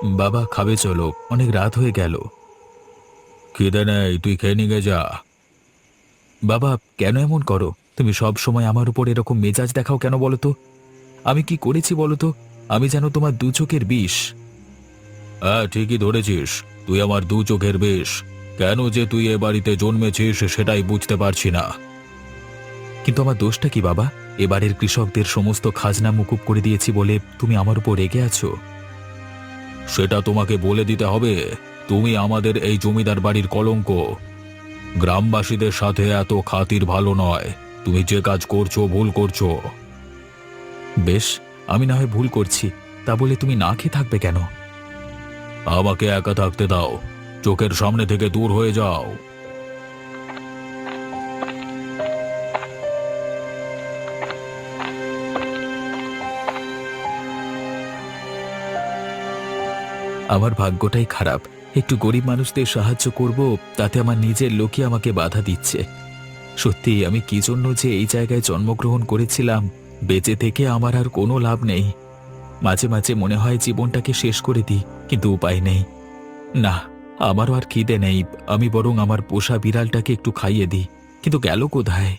বাবা, খাবে চলো, অনেক রাত হয়ে গেল। খিদে নেই, তুই খেয়ে নিয়ে যা। বাবা, কেন এমন করো? তুমি সব সময় আমার উপর এরকম মেজাজ দেখাও কেন বলো তো? আমি কি করেছি বলো তো? আমি যেন তোমার দু চোখের বিষ। হ্যাঁ, ঠিকই ধরেছিস। তুই আমার দু চোখের বিষ। কেন যে তুই এ বাড়িতে জন্মেছিস সেটাই বুঝতে পারছি না। কিন্তু আমার দোষটা কি বাবা? এবারের কৃষকদের সমস্ত খাজনা মুকুব করে দিয়েছি বলে তুমি আমার উপর রেগে আছো? সেটা তোমাকে বলে দিতে হবে? তুমি আমাদের এই জমিদার বাড়ির কলঙ্ক। গ্রামবাসীদের সাথে এত খাতির ভালো নয়। তুমি যে কাজ করছো ভুল করছো। বেশ, আমি না হয় ভুল করছি, তা বলে তুমি না খেয়ে থাকবে কেন? আমাকে একা থাকতে দাও। চোখের সামনে থেকে দূর হয়ে যাও। আমার ভাগ্যটাই খারাপ। একটু গরিব মানুষদের সাহায্য করব, তাতে আমার নিজের লোকই আমাকে বাধা দিচ্ছে। সত্যি আমি কি জন্য যে এই জায়গায় জন্মগ্রহণ করেছিলাম। বেঁচে থেকে আমার আর কোনো লাভ নেই। মাঝে মাঝে মনে হয় জীবনটাকে শেষ করে দিই, কিন্তু উপায় নেই। না, আমারও আর খিদে নেই। আমি বরং আমার পোষা বিড়ালটাকে একটু খাইয়ে দিই। কিন্তু গেল কোথায়?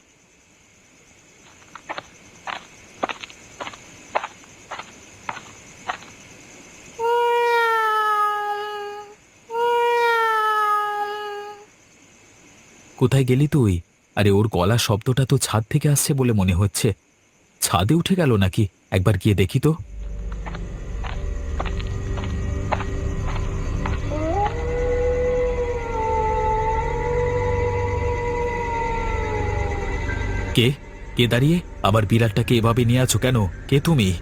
কোথায় গেলি তুই? আরে, ওর গলার শব্দটা তো ছাদ থেকে আসছে বলে মনে হচ্ছে। ছাদে উঠে গেল নাকি? একবার গিয়ে দেখি তো। কে? কে দাঁড়িয়ে? আমার বিড়ালটাকে এভাবে নিয়ে আছো কেন? কে তুমি?